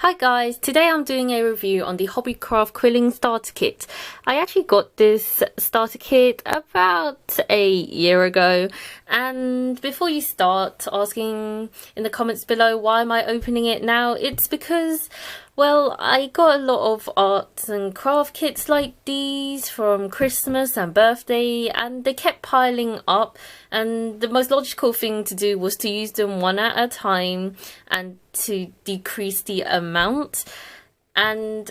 Hi guys, today I'm doing a review on the Hobbycraft Quilling Starter Kit. I actually got this starter kit about a year ago, and before you start asking in the comments below why am I opening it now, it's because, well, I got a lot of arts and craft kits like these from Christmas and birthday, and they kept piling up, and the most logical thing to do was to use them one at a time and to decrease the amount. And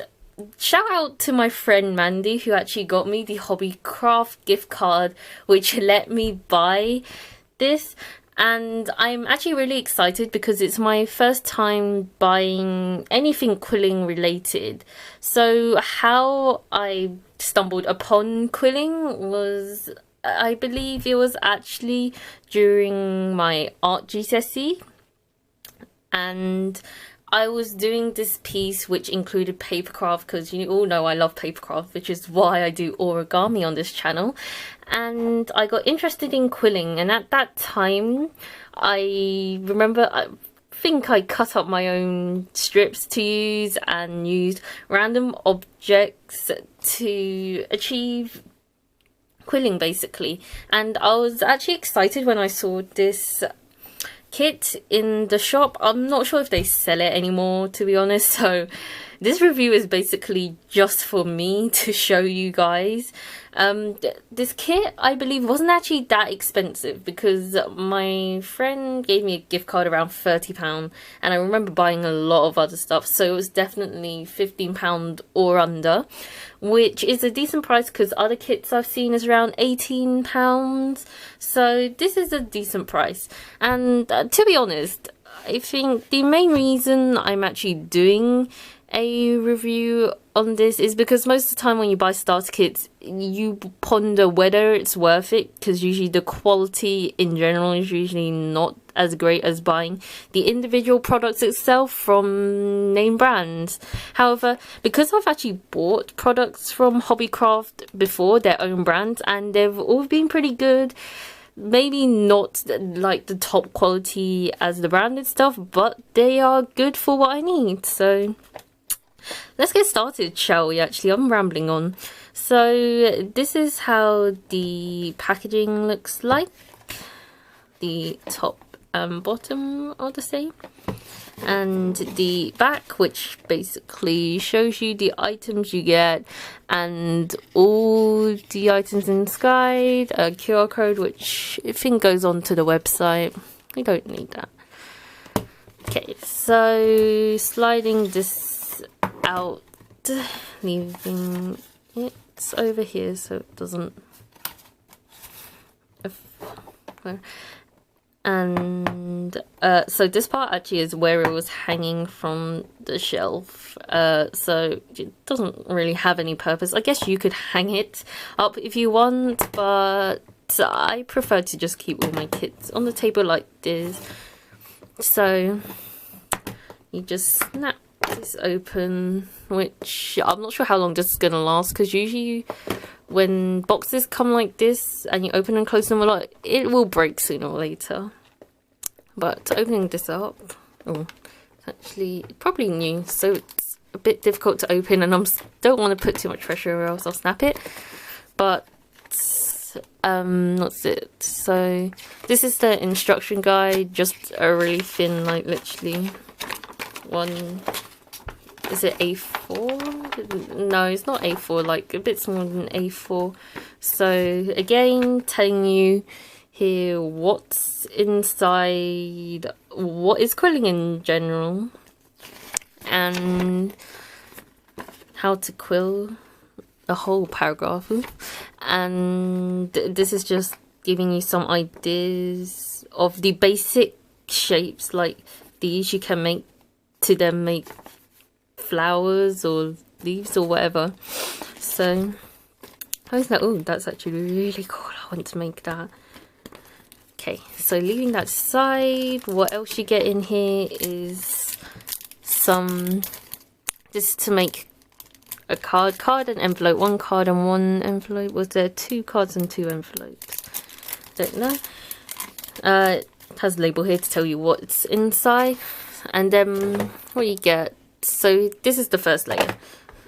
shout out to my friend Mandy, who actually got me the Hobbycraft gift card, which let me buy this. And I'm actually really excited because it's my first time buying anything quilling related. So how I stumbled upon quilling was, I believe it was actually during my art GCSE, and I was doing this piece which included papercraft, because you all know I love papercraft, which is why I do origami on this channel. And I got interested in quilling, and at that time I remember I think I cut up my own strips to use and used random objects to achieve quilling basically. And I was actually excited when I saw this kit in the shop. I'm not sure if they sell it anymore, to be honest, so this review is basically just for me to show you guys. This kit, I believe, wasn't actually that expensive because my friend gave me a gift card around £30, and I remember buying a lot of other stuff, so it was definitely £15 or under, which is a decent price because other kits I've seen is around £18, so this is a decent price. And to be honest, I think the main reason I'm actually doing a review on this is because most of the time when you buy starter kits, you ponder whether it's worth it, because usually the quality in general is usually not as great as buying the individual products itself from name brands. However, because I've actually bought products from Hobbycraft before, their own brands, and they've all been pretty good. Maybe not like the top quality as the branded stuff, but they are good for what I need. So let's get started, shall we? Actually, I'm rambling on. So this is how the packaging looks like. The top and bottom are the same, and the back, which basically shows you the items you get and all the items inside. A QR code, which I think goes on to the website. We don't need that. Okay, so sliding this out, leaving it over here so it doesn't, and so this part actually is where it was hanging from the shelf, so it doesn't really have any purpose. I guess you could hang it up if you want, but I prefer to just keep all my kits on the table like this. So you just snap this open, which I'm not sure how long this is gonna last, because usually when boxes come like this and you open and close them a lot, it will break sooner or later. But opening this up, oh, it's actually probably new, so it's a bit difficult to open, and I don't want to put too much pressure or else I'll snap it. But that's it. So this is the instruction guide, just a really thin, like literally one. Is it A4? No, it's not A4, like a bit smaller than A4. So again, telling you here what's inside, what is quilling in general, and how to quill, a whole paragraph. And this is just giving you some ideas of the basic shapes like these you can make to then make flowers or leaves or whatever. So how is that? Oh, that's actually really cool. I want to make that. Okay, so leaving that aside, what else you get in here is some, this to make a card and envelope. One card and one envelope. Was there 2 cards and 2 envelopes? Don't know. It has a label here to tell you what's inside, and then what you get so this is the first layer.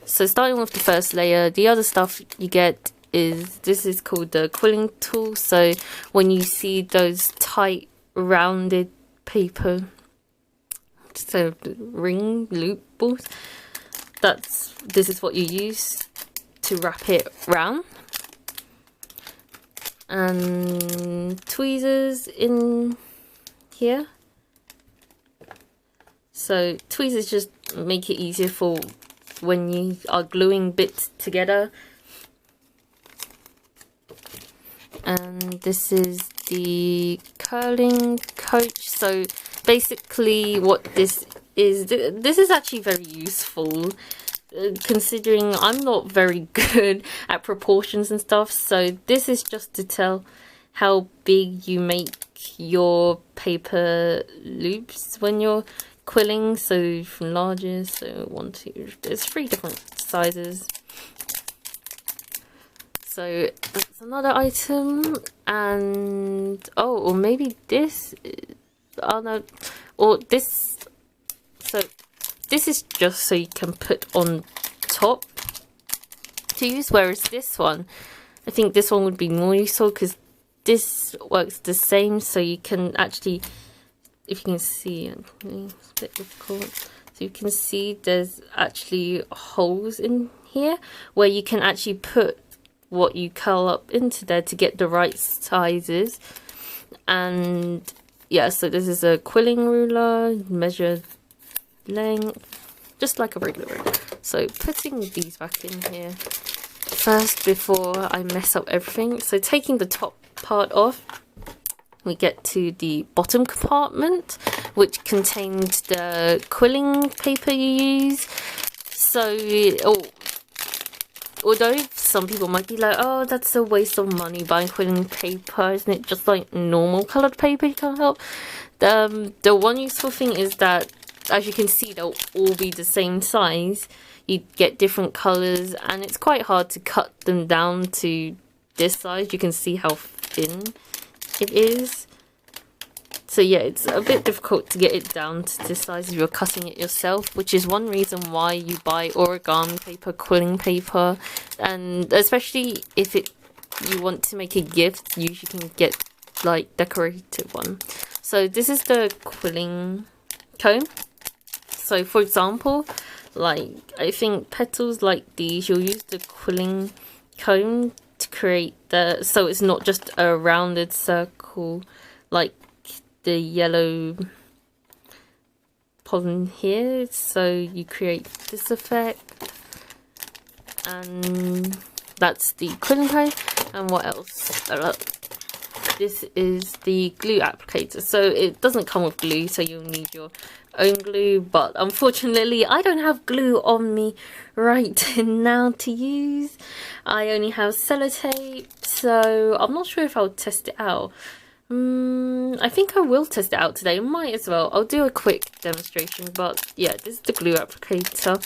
So starting with the first layer, the other stuff you get is, this is called the Quilling Tool. So when you see those tight rounded paper, so ring loop balls, this is what you use to wrap it round. And tweezers in here. So tweezers just make it easier for when you are gluing bits together. And this is the curling coach. So basically what this is actually very useful, considering I'm not very good at proportions and stuff. So this is just to tell how big you make your paper loops when you're quilling. So from largest, so 1, 2, there's 3 different sizes. So that's another item. And or maybe this, oh no, or this, so this is just so you can put on top to use, whereas this one, I think this one would be more useful because this works the same. So you can actually, if you can see, it's a bit difficult, so you can see there's actually holes in here where you can actually put what you curl up into there to get the right sizes. And yeah, so this is a quilling ruler, measure length, just like a regular ruler. So putting these back in here first before I mess up everything. So taking the top part off, we get to the bottom compartment, which contains the quilling paper you use. So although some people might be like, oh, that's a waste of money buying quilling paper, isn't it just like normal coloured paper you can't help? The one useful thing is that, as you can see, they'll all be the same size. You get different colours, and it's quite hard to cut them down to this size. You can see how thin it is. So yeah, it's a bit difficult to get it down to this size if you're cutting it yourself, which is one reason why you buy origami paper, quilling paper, and especially if you want to make a gift, you usually can get like decorated one. So this is the quilling comb. So for example, like I think petals like these, you'll use the quilling comb to create so it's not just a rounded circle like the yellow pollen here. So you create this effect, and that's the quilling comb. And what else? This is the glue applicator. So it doesn't come with glue, so you'll need your own glue, but unfortunately I don't have glue on me right now to use. I only have sellotape, so I'm not sure if I'll test it out. I think I will test it out today. Might as well. I'll do a quick demonstration, but yeah, this is the glue applicator.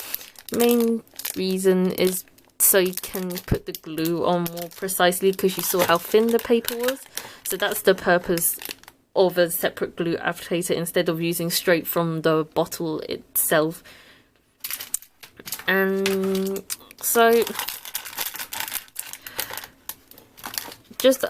Main reason is so you can put the glue on more precisely, because you saw how thin the paper was. So that's the purpose of a separate glue applicator instead of using straight from the bottle itself. And so just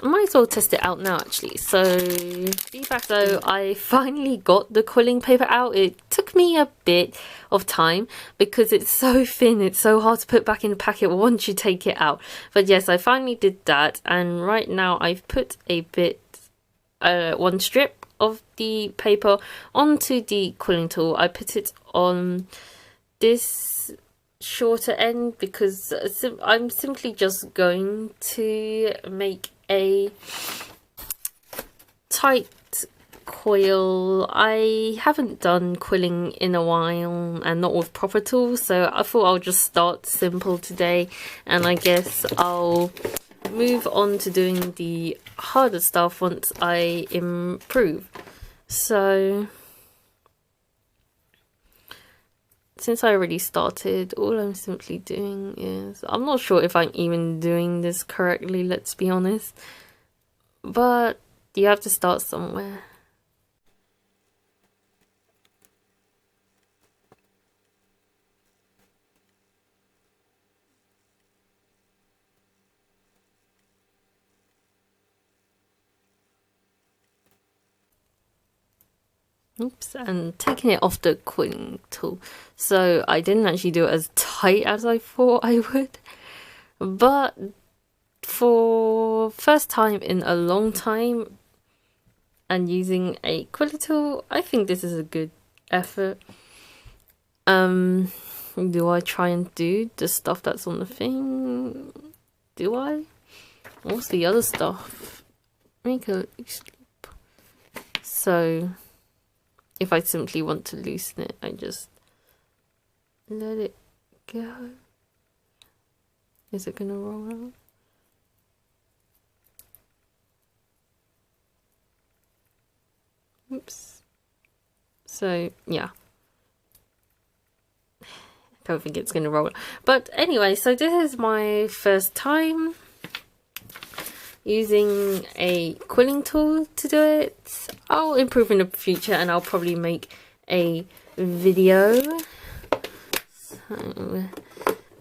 I might as well test it out now actually. So feedback, so I finally got the quilling paper out. It took me a bit of time because it's so thin, it's so hard to put back in the packet once you take it out. But yes, I finally did that, and right now I've put a bit one strip of the paper onto the quilling tool. I put it on this shorter end because I'm simply just going to make a tight coil. I haven't done quilling in a while and not with proper tools, so I thought I'll just start simple today, and I guess I'll move on to doing the harder stuff once I improve. So since I already started, all I'm simply doing is, I'm not sure if I'm even doing this correctly, let's be honest, but you have to start somewhere. Oops, and taking it off the quilling tool. So I didn't actually do it as tight as I thought I would. But for first time in a long time and using a quilling tool, I think this is a good effort. Do I try and do the stuff that's on the thing? Do I? What's the other stuff? Make a sleep. So if I simply want to loosen it, I just let it go. Is it gonna roll out? Oops. So yeah, I don't think it's gonna roll. But anyway, so this is my first time using a quilling tool to do it. I'll improve in the future and I'll probably make a video. So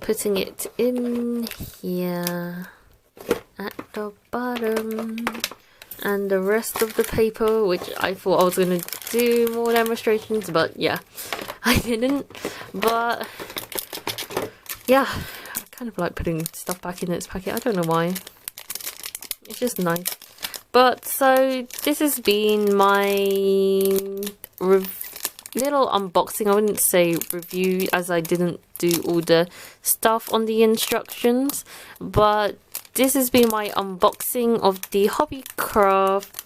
putting it in here at the bottom, and the rest of the paper, which I thought I was going to do more demonstrations, but yeah, I didn't. But yeah, I kind of like putting stuff back in its packet. I don't know why. It's just nice. But so this has been my little unboxing. I wouldn't say review, as I didn't do all the stuff on the instructions, but this has been my unboxing of the Hobbycraft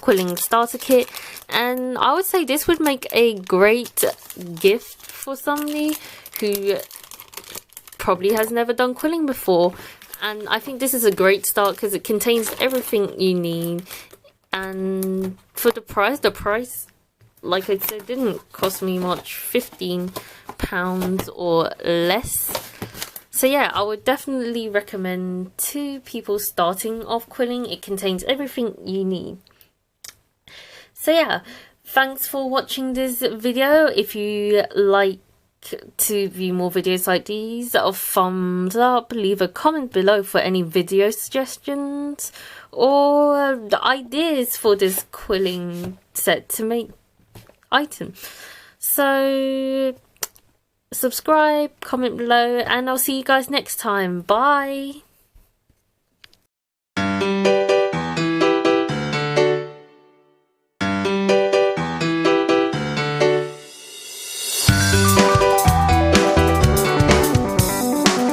Quilling Starter Kit, and I would say this would make a great gift for somebody who probably has never done quilling before. And I think this is a great start because it contains everything you need, and for the price, like I said, didn't cost me much, £15 or less. So yeah, I would definitely recommend to people starting off quilling. It contains everything you need. So yeah, thanks for watching this video. If you like to view more videos like these, a thumbs up, leave a comment below for any video suggestions or the ideas for this quilling set to make item. So subscribe, comment below, and I'll see you guys next time. Bye.